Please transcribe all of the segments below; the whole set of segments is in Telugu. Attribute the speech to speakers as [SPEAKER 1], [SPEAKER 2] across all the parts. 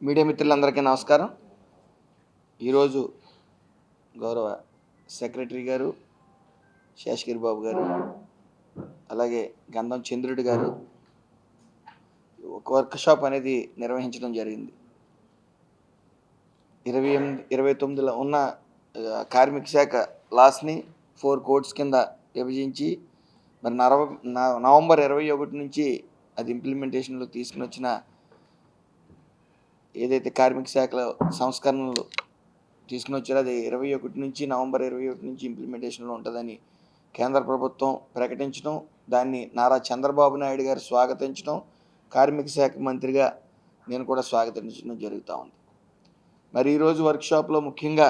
[SPEAKER 1] మీడియా మిత్రులందరికీ నమస్కారం. ఈరోజు గౌరవ సెక్రటరీ గారు శేషగిరి బాబు గారు, అలాగే గంధం చంద్రుడి గారు ఒక వర్క్షాప్ అనేది నిర్వహించడం జరిగింది. 29లో ఉన్న కార్మిక శాఖ లాస్ని 4 కోడ్స్ కింద విభజించి మరి నవంబర్ 21 నుంచి అది ఇంప్లిమెంటేషన్లో తీసుకుని వచ్చిన ఏదైతే కార్మిక శాఖలో సంస్కరణలు తీసుకుని వచ్చారో అది నవంబర్ 21 నుంచి ఇంప్లిమెంటేషన్లో ఉంటుందని కేంద్ర ప్రభుత్వం ప్రకటించడం, దాన్ని నారా చంద్రబాబు నాయుడు గారు స్వాగతించడం, కార్మిక శాఖ మంత్రిగా నేను కూడా స్వాగతించడం జరుగుతూ ఉంది. మరి ఈరోజు వర్క్షాప్లో ముఖ్యంగా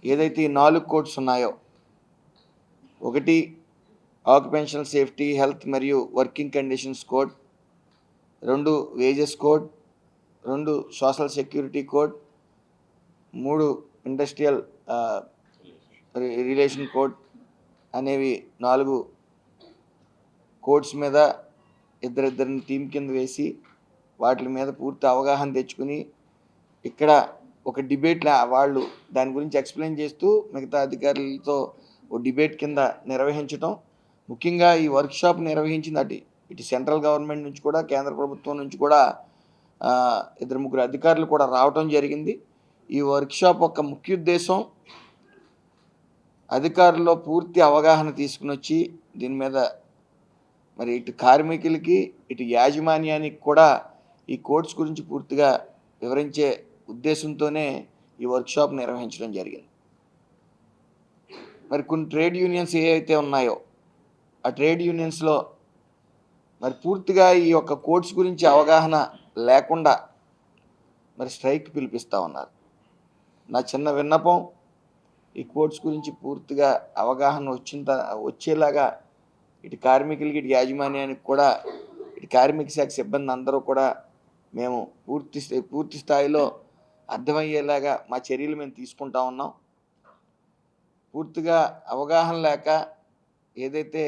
[SPEAKER 1] ఏదైతే 4 కోడ్స్ ఉన్నాయో, 1 ఆక్యుపేషనల్ సేఫ్టీ, హెల్త్ మరియు working conditions code, 2 wages code, 2 social security code, 3 industrial relation code అనేవి 4 కోడ్స్ మీద ఇద్దరిని టీం కింద వేసి వాటి మీద పూర్తి అవగాహన తెచ్చుకుని ఇక్కడ ఒక డిబేట్ వాళ్ళు దాని గురించి ఎక్స్ప్లెయిన్ చేస్తూ మిగతా అధికారులతో ఒక డిబేట్ కింద నిర్వహించడం. ముఖ్యంగా ఈ వర్క్షాప్ నిర్వహించింది ఇటు సెంట్రల్ గవర్నమెంట్ నుంచి కూడా కేంద్ర ప్రభుత్వం నుంచి కూడా 2-3 అధికారులు కూడా రావటం జరిగింది. ఈ వర్క్షాప్ యొక్క ముఖ్య ఉద్దేశం అధికారుల్లో పూర్తి అవగాహన తీసుకుని వచ్చి దీని మీద మరి ఇటు కార్మికులకి ఇటు యాజమాన్యానికి కూడా ఈ కోడ్స్ గురించి పూర్తిగా వివరించే ఉద్దేశంతోనే ఈ వర్క్షాప్ నిర్వహించడం జరిగింది. మరి కొన్ని ట్రేడ్ యూనియన్స్ ఏవైతే ఉన్నాయో ఆ ట్రేడ్ యూనియన్స్లో మరి పూర్తిగా ఈ యొక్క కోడ్స్ గురించి అవగాహన లేకుండా మరి స్ట్రైక్ పిలిపిస్తూ ఉన్నారు. నా చిన్న విన్నపం, ఈ కోడ్స్ గురించి పూర్తిగా అవగాహన వచ్చేలాగా ఇటు కార్మికులకి ఇటు యాజమాన్యానికి కూడా ఇటు కార్మిక శాఖ సిబ్బంది అందరూ కూడా మేము పూర్తి స్థాయిలో అర్థమయ్యేలాగా మా చర్యలు మేము తీసుకుంటా ఉన్నాం. పూర్తిగా అవగాహన లేక ఏదైతే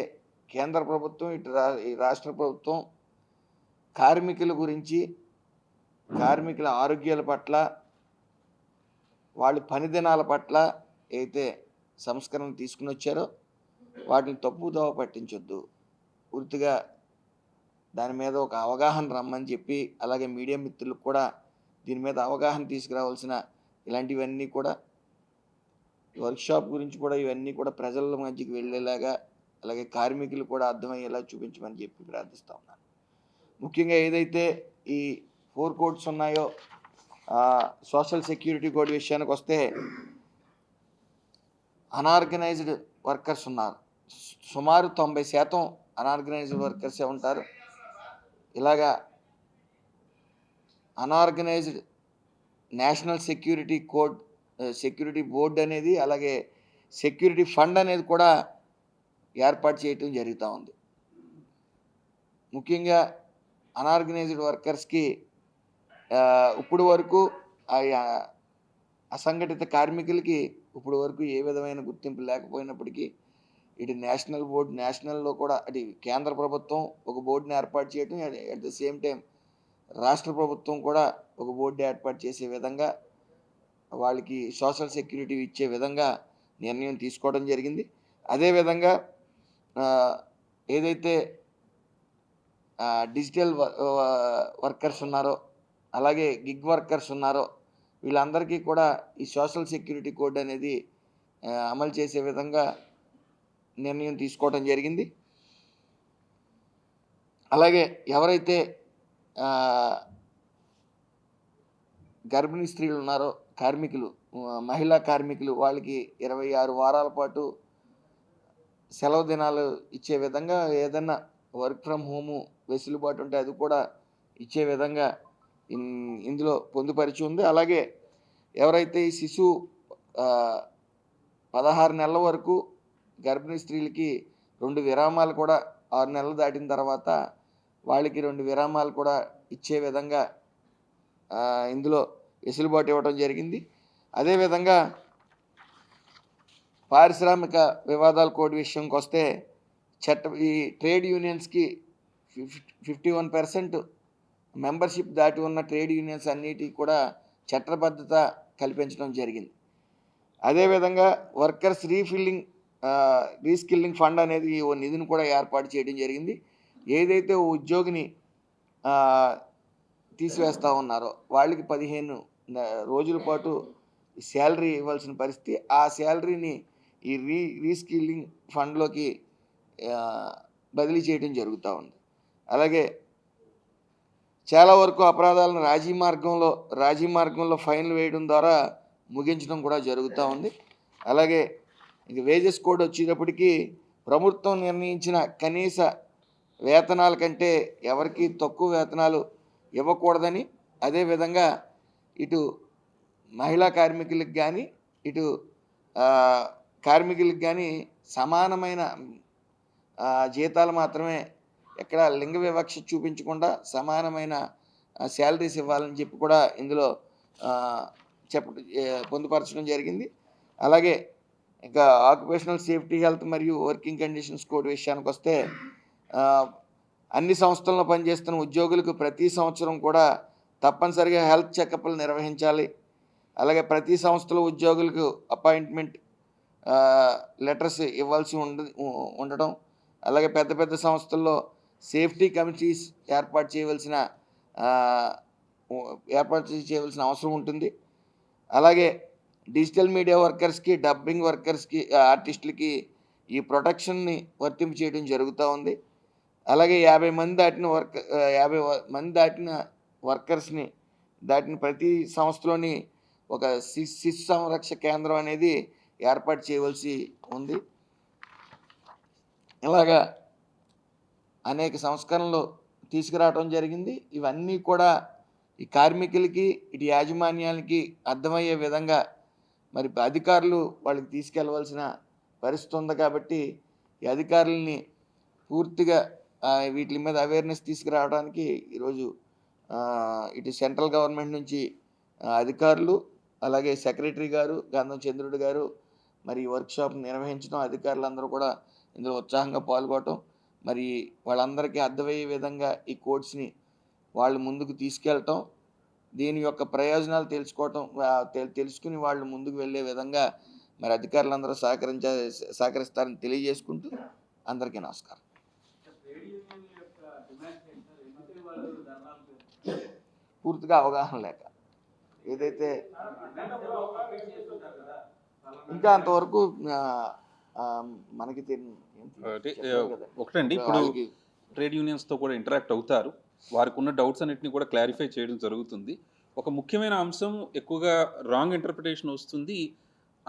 [SPEAKER 1] కేంద్ర ప్రభుత్వం ఇటు ఈ రాష్ట్ర ప్రభుత్వం కార్మికుల గురించి, కార్మికుల ఆరోగ్యాల పట్ల, వాళ్ళ పని దినాల పట్ల అయితే సంస్కరణ తీసుకుని వచ్చారో వాటిని తప్పుదోవ పట్టించొద్దు. పూర్తిగా దాని మీద ఒక అవగాహన రమ్మని చెప్పి, అలాగే మీడియా మిత్రులకు కూడా దీని మీద అవగాహన తీసుకురావాల్సిన ఇలాంటివన్నీ కూడా వర్క్షాప్ గురించి కూడా ఇవన్నీ కూడా ప్రజల మధ్యకి వెళ్ళేలాగా, అలాగే కార్మికులు కూడా అర్థమయ్యేలా చూపించమని చెప్పి ప్రార్థిస్తూ ఉన్నాను. ముఖ్యంగా ఏదైతే ఈ 4 కోడ్స్ ఉన్నాయో, సోషల్ సెక్యూరిటీ కోడ్ విషయానికి వస్తే అనార్గనైజ్డ్ వర్కర్స్ ఉన్నారు. సుమారు 90% అనార్గనైజ్డ్ వర్కర్సే ఉంటారు. ఇలాగా unorganised national security code, security board అనేది, అలాగే సెక్యూరిటీ ఫండ్ అనేది కూడా ఏర్పాటు చేయటం జరుగుతూ ఉంది. ముఖ్యంగా అనార్గనైజ్డ్ వర్కర్స్కి ఇప్పుడు వరకు అసంఘటిత కార్మికులకి ఇప్పుడు వరకు ఏ విధమైన గుర్తింపు లేకపోయినప్పటికీ ఇటు నేషనల్లో కూడా అది కేంద్ర ప్రభుత్వం ఒక బోర్డుని ఏర్పాటు చేయడం, అట్ ద సేమ్ టైం రాష్ట్ర ప్రభుత్వం కూడా ఒక బోర్డు ఏర్పాటు చేసే విధంగా వాళ్ళకి సోషల్ సెక్యూరిటీ ఇచ్చే విధంగా నిర్ణయం తీసుకోవడం జరిగింది. అదేవిధంగా ఏదైతే డిజిటల్ వర్కర్స్ ఉన్నారో, అలాగే గిగ్ వర్కర్స్ ఉన్నారో, వీళ్ళందరికీ కూడా ఈ సోషల్ సెక్యూరిటీ కోడ్ అనేది అమలు చేసే విధంగా నిర్ణయం తీసుకోవడం జరిగింది. అలాగే ఎవరైతే గర్భిణీ స్త్రీలు ఉన్నారో, కార్మికులు, మహిళా కార్మికులు, వాళ్ళకి 26 వారాల పాటు సెలవు దినాలు ఇచ్చే విధంగా ఏదన్నా వర్క్ ఫ్రమ్ హోము వెసులుబాటు ఉంటే అది కూడా ఇచ్చే విధంగా ఇందులో పొందుపరిచి ఉంది. అలాగే ఎవరైతే ఈ శిశువు 16 నెలల వరకు గర్భిణీ స్త్రీలకి 2 విరామాలు కూడా 6 నెలలు దాటిన తర్వాత వాళ్ళకి 2 విరామాలు కూడా ఇచ్చే విధంగా ఇందులో వెసులుబాటు ఇవ్వడం జరిగింది. అదేవిధంగా పారిశ్రామిక వివాదాల కోడ్ విషయంకి వస్తే ఈ ట్రేడ్ యూనియన్స్కి 51% మెంబర్షిప్ దాటి ఉన్న ట్రేడ్ యూనియన్స్ అన్నిటికీ కూడా చట్టబద్ధత కల్పించడం జరిగింది. అదేవిధంగా వర్కర్స్ రీస్కిల్లింగ్ ఫండ్ అనేది ఓ నిధిని కూడా ఏర్పాటు చేయడం జరిగింది. ఏదైతే ఓ ఉద్యోగిని తీసివేస్తూ ఉన్నారో వాళ్ళకి 15 రోజుల పాటు శాలరీ ఇవ్వాల్సిన పరిస్థితి, ఆ శాలరీని ఈ రీస్కిల్లింగ్ ఫండ్లోకి బదిలీ చేయడం జరుగుతూ ఉంది. అలాగే చాలా వరకు అపరాధాలను రాజీ మార్గంలో ఫైన్లు వేయడం ద్వారా ముగించడం కూడా జరుగుతూ ఉంది. అలాగే ఇంక వేజెస్ కోడ్ వచ్చేటప్పటికి ప్రభుత్వం నిర్ణయించిన కనీస వేతనాల కంటే ఎవరికి తక్కువ వేతనాలు ఇవ్వకూడదని, అదేవిధంగా ఇటు మహిళా కార్మికులకు కానీ ఇటు కార్మికులకు కానీ సమానమైన జీతాలు మాత్రమే, ఎక్కడ లింగ వివక్ష చూపించకుండా సమానమైన శాలరీస్ ఇవ్వాలని చెప్పి కూడా ఇందులో పొందుపరచడం జరిగింది. అలాగే ఇంకా ఆక్యుపేషనల్ సేఫ్టీ, హెల్త్ మరియు వర్కింగ్ కండిషన్స్ కోడ్ విషయానికి వస్తే అన్ని సంస్థల్లో పనిచేస్తున్న ఉద్యోగులకు ప్రతి సంవత్సరం కూడా తప్పనిసరిగా హెల్త్ చెకప్లు నిర్వహించాలి. అలాగే ప్రతి సంస్థలో ఉద్యోగులకు అపాయింట్మెంట్ లెటర్స్ ఇవ్వాల్సి ఉండడం, అలాగే పెద్ద పెద్ద సంస్థల్లో సేఫ్టీ కమిటీస్ ఏర్పాటు చేయవలసిన అవసరం ఉంటుంది. అలాగే డిజిటల్ మీడియా వర్కర్స్కి, డబ్బింగ్ వర్కర్స్కి, ఆర్టిస్టులకి ఈ ప్రొటెక్షన్ని వర్తింపు చేయడం జరుగుతూ ఉంది. అలాగే 50 మంది దాటిన వర్కర్స్ని దాటిన ప్రతి సంస్థలోని ఒక శిశు సంరక్ష కేంద్రం అనేది ఏర్పాటు చేయవలసి ఉంది. ఇలాగా అనేక సంస్కరణలు తీసుకురావడం జరిగింది. ఇవన్నీ కూడా ఈ కార్మికులకి ఇటు యాజమాన్యాలకి అర్థమయ్యే విధంగా మరి అధికారులు వాళ్ళకి తీసుకెళ్ళవలసిన పరిస్థితి ఉంది. కాబట్టి ఈ అధికారులని పూర్తిగా వీటి మీద అవేర్నెస్ తీసుకురావడానికి ఈరోజు ఇటు సెంట్రల్ గవర్నమెంట్ నుంచి అధికారులు, అలాగే సెక్రటరీ గారు గంధం చంద్రుడు గారు మరి వర్క్షాప్ నిర్వహించడం, అధికారులందరూ కూడా ఇందులో ఉత్సాహంగా పాల్గొనడం, మరి వాళ్ళందరికీ అర్థమయ్యే విధంగా ఈ కోడ్స్ని వాళ్ళు ముందుకు తీసుకెళ్ళటం, దీని యొక్క ప్రయోజనాలు తెలుసుకుని వాళ్ళు ముందుకు వెళ్ళే విధంగా మరి అధికారులందరూ సహకరిస్తారని తెలియజేసుకుంటూ అందరికీ నమస్కారం. పూర్తిగా అవగాహన లేక ఏదైతే ఇంకా అంతవరకు మనకి
[SPEAKER 2] ఒకటండి, ఇప్పుడు ట్రేడ్ యూనియన్స్తో కూడా ఇంటరాక్ట్ అవుతారు, వారికి ఉన్న డౌట్స్ అన్నిటిని కూడా క్లారిఫై చేయడం జరుగుతుంది. ఒక ముఖ్యమైన అంశం ఎక్కువగా రాంగ్ ఇంటర్ప్రిటేషన్ వస్తుంది,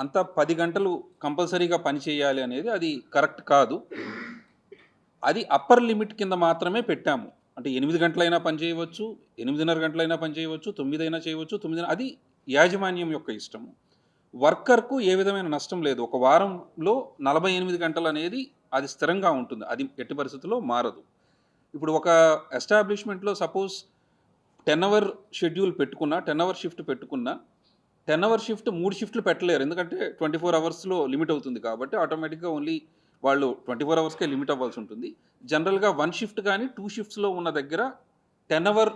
[SPEAKER 2] అంతా 10 గంటలు కంపల్సరీగా పని చేయాలి అనేది అది కరెక్ట్ కాదు. అది అప్పర్ లిమిట్ కింద మాత్రమే పెట్టాము. అంటే 8 గంటలైనా పని చేయవచ్చు, 8:30 గంటలైనా పని చేయవచ్చు, 9 అయినా చేయవచ్చు, 9, అది యాజమాన్యం యొక్క ఇష్టము. వర్కర్కు ఏ విధమైన నష్టం లేదు. ఒక వారంలో 48 గంటలు అనేది అది స్థిరంగా ఉంటుంది, అది ఎట్టి పరిస్థితుల్లో మారదు. ఇప్పుడు ఒక ఎస్టాబ్లిష్మెంట్లో సపోజ్ 10 అవర్ షెడ్యూల్ పెట్టుకున్నా, 10 అవర్ షిఫ్ట్ పెట్టుకున్నా, 10 అవర్ షిఫ్ట్ 3 షిఫ్ట్లు పెట్టలేరు, ఎందుకంటే 24 అవర్స్లో లిమిట్ అవుతుంది. కాబట్టి ఆటోమేటిక్గా ఓన్లీ వాళ్ళు 24 అవర్స్కే లిమిట్ అవ్వాల్సి ఉంటుంది. జనరల్గా 1 షిఫ్ట్ కానీ 2 షిఫ్ట్స్లో ఉన్న దగ్గర 10 అవర్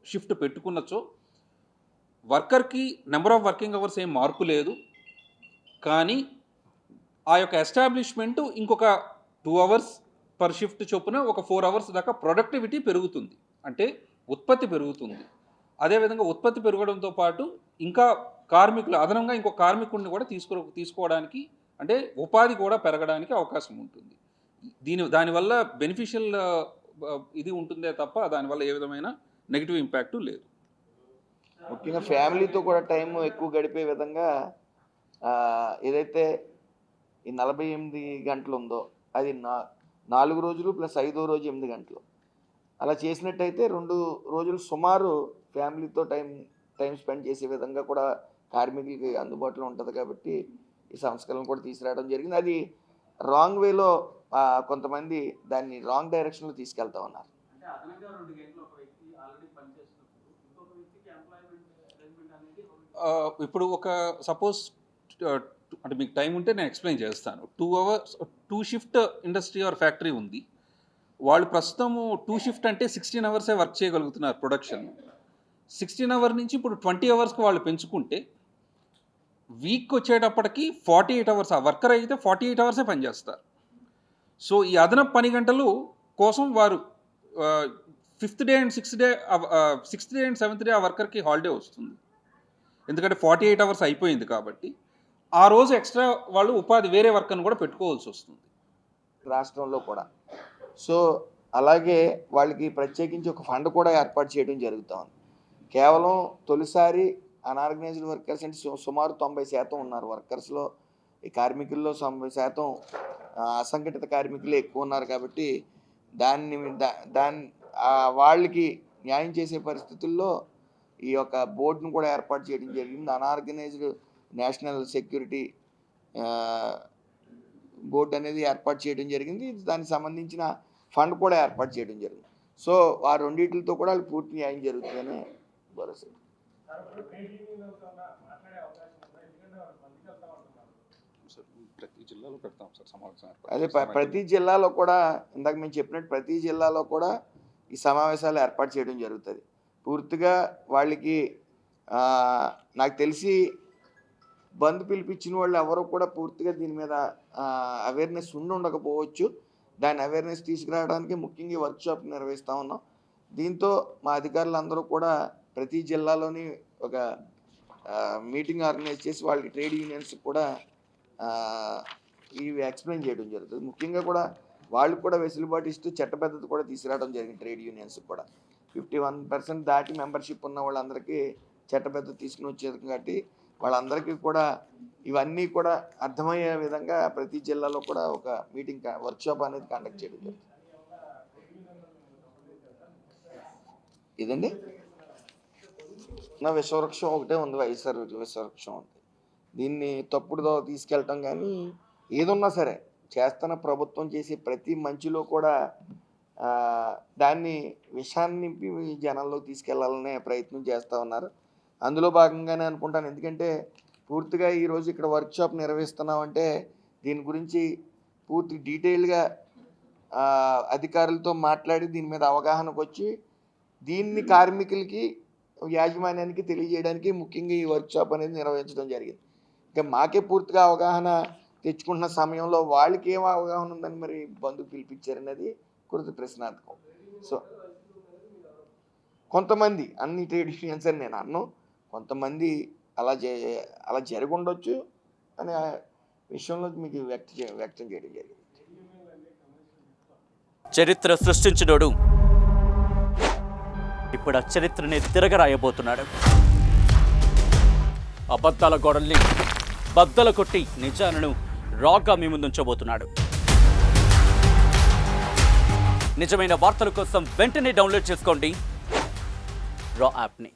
[SPEAKER 2] షిఫ్ట్ పెట్టుకున్నచో వర్కర్కి నెంబర్ ఆఫ్ వర్కింగ్ అవర్స్ ఏం మార్పు లేదు, కానీ ఆ యొక్క ఎస్టాబ్లిష్మెంటు ఇంకొక 2 అవర్స్ పర్ షిఫ్ట్ చొప్పున ఒక 4 అవర్స్ దాకా ప్రొడక్టివిటీ పెరుగుతుంది, అంటే ఉత్పత్తి పెరుగుతుంది. అదేవిధంగా ఉత్పత్తి పెరగడంతో పాటు ఇంకా కార్మికులు అదనంగా ఇంకో కార్మికుడిని కూడా తీసుకోవడానికి, అంటే ఉపాధి కూడా పెరగడానికి అవకాశం ఉంటుంది. దానివల్ల బెనిఫిషియల్ ఇది ఉంటుందే తప్ప దానివల్ల ఏ విధమైన నెగిటివ్ ఇంపాక్టు లేదు.
[SPEAKER 1] ముఖ్యంగా ఫ్యామిలీతో కూడా టైం ఎక్కువ గడిపే విధంగా ఏదైతే ఈ 48 గంటలు ఉందో అది 4 రోజులు ప్లస్ 5వ రోజు 8 గంటలు అలా చేసినట్టయితే 2 రోజులు సుమారు ఫ్యామిలీతో టైం స్పెండ్ చేసే విధంగా కూడా కార్మికులకి అందుబాటులో ఉంటుంది. కాబట్టి ఈ సంస్కరణలు కూడా తీసుకురావడం జరిగింది. అది రాంగ్ వేలో కొంతమంది దాన్ని రాంగ్ డైరెక్షన్లో తీసుకెళ్తా ఉన్నారు.
[SPEAKER 2] ఇప్పుడు ఒక సపోజ్ అంటే మీకు టైం ఉంటే నేను ఎక్స్ప్లెయిన్ చేస్తాను. 2 షిఫ్ట్ ఇండస్ట్రీ ఆర్ ఫ్యాక్టరీ ఉంది, వాళ్ళు ప్రస్తుతము 2 షిఫ్ట్ అంటే 16 అవర్సే వర్క్ చేయగలుగుతున్నారు ప్రొడక్షన్. 16 అవర్ నుంచి ఇప్పుడు 20 అవర్స్కి వాళ్ళు పెంచుకుంటే వీక్ వచ్చేటప్పటికి 48 అవర్స్, ఆ వర్కర్ అయితే 48 అవర్సే పనిచేస్తారు. సో ఈ అదనపు పని గంటలు కోసం వారు 5th day and 6th day and 7th day ఆ వర్కర్కి హాలిడే వస్తుంది. ఎందుకంటే 48 అవర్స్ అయిపోయింది కాబట్టి ఆ రోజు ఎక్స్ట్రా వాళ్ళు ఉపాధి వేరే వర్కర్ని కూడా పెట్టుకోవాల్సి వస్తుంది
[SPEAKER 1] రాష్ట్రంలో కూడా. సో అలాగే వాళ్ళకి ప్రత్యేకించి ఒక ఫండ్ కూడా ఏర్పాటు చేయడం జరుగుతూ ఉంది. కేవలం తొలిసారి అన్ఆర్గనైజ్డ్ వర్కర్స్ అంటే సుమారు 90% ఉన్నారు వర్కర్స్లో. ఈ కార్మికుల్లో 90% అసంఘటిత కార్మికులు ఎక్కువ ఉన్నారు కాబట్టి దాన్ని వాళ్ళకి న్యాయం చేసే పరిస్థితుల్లో ఈ యొక్క బోర్డును కూడా ఏర్పాటు చేయడం జరిగింది. అన్ఆర్గనైజ్డ్ నేషనల్ సెక్యూరిటీ బోర్డు అనేది ఏర్పాటు చేయడం జరిగింది. దానికి సంబంధించిన ఫండ్ కూడా ఏర్పాటు చేయడం జరిగింది. సో ఆ రెండింటితో కూడా వాళ్ళకి పూర్తి న్యాయం జరుగుతుందని భరోసా.
[SPEAKER 2] ప్రతి జిల్లాలో పెడతాం సార్ సమావేశం.
[SPEAKER 1] అదే ప్రతి జిల్లాలో కూడా ఇందాక మేము చెప్పినట్టు ప్రతి జిల్లాలో కూడా ఈ సమావేశాలు ఏర్పాటు చేయడం జరుగుతుంది. పూర్తిగా వాళ్ళకి నాకు తెలిసి బంద్ పిలిపించిన వాళ్ళు ఎవరో కూడా పూర్తిగా దీని మీద అవేర్నెస్ ఉండకపోవచ్చు. దాని అవేర్నెస్ తీసుకురావడానికి ముఖ్యంగా వర్క్షాప్ నిర్వహిస్తూ ఉన్నాం. దీంతో మా అధికారులందరూ కూడా ప్రతి జిల్లాలోని ఒక మీటింగ్ ఆర్గనైజ్ చేసి వాళ్ళకి ట్రేడ్ యూనియన్స్ కూడా ఇవి ఎక్స్ప్లెయిన్ చేయడం జరుగుతుంది. ముఖ్యంగా కూడా వాళ్ళకి కూడా వెసులుబాటు ఇస్తూ చట్టబద్ధత కూడా తీసుకురావడం జరిగింది. ట్రేడ్ యూనియన్స్ కూడా 51% దాటి మెంబర్షిప్ ఉన్న వాళ్ళందరికీ చట్టబద్ధత తీసుకుని వచ్చేది కాబట్టి వాళ్ళందరికీ కూడా ఇవన్నీ కూడా అర్థమయ్యే విధంగా ప్రతి జిల్లాలో కూడా ఒక మీటింగ్ వర్క్షాప్ అనేది కండక్ట్ చేయడం జరుగుతుంది. ఇదండి నా విశ్వవృక్షం ఒకటే ఉంది, వైఎస్ఆర్ విశ్వవృక్షం ఉంది. దీన్ని తప్పుడుదో తీసుకెళ్ళటం కానీ ఏదున్నా సరే చేస్తున్న ప్రభుత్వం చేసే ప్రతి మంచిలో కూడా దాన్ని విషాన్ని నింపి జనాల్లో తీసుకెళ్లాలనే ప్రయత్నం చేస్తూ ఉన్నారు. అందులో భాగంగానే అనుకుంటాను. ఎందుకంటే పూర్తిగా ఈరోజు ఇక్కడ వర్క్షాప్ నిర్వహిస్తున్నామంటే దీని గురించి పూర్తి డీటెయిల్గా అధికారులతో మాట్లాడి దీని మీద అవగాహనకు వచ్చి దీన్ని కార్మికులకి యాజమాన్యానికి తెలియజేయడానికి ముఖ్యంగా ఈ వర్క్షాప్ అనేది నిర్వహించడం జరిగింది. ఇంకా మాకే పూర్తిగా అవగాహన తెచ్చుకుంటున్న సమయంలో వాళ్ళకి ఏం అవగాహన ఉందని మరి బంధు పిలిపించారనేది కొద్ది ప్రశ్నార్థకం. సో కొంతమంది అన్ని ట్రేడ్ యూనియన్స్ అని నేను అన్ను, కొంతమంది అలా జరిగి ఉండొచ్చు అనే విషయంలో మీకు వ్యక్తం చేయడం జరిగింది.
[SPEAKER 3] చరిత్ర సృష్టించినోడు ఇప్పుడు ఆ చరిత్రని తిరగరాయబోతున్నాడు. అబద్ధాల గోడల్ని బద్దలు కొట్టి నిజాలను రాగా మీ ముందుంచబోతున్నాడు. నిజమైన వార్తల కోసం వెంటనే డౌన్లోడ్ చేసుకోండి రా యాప్ని.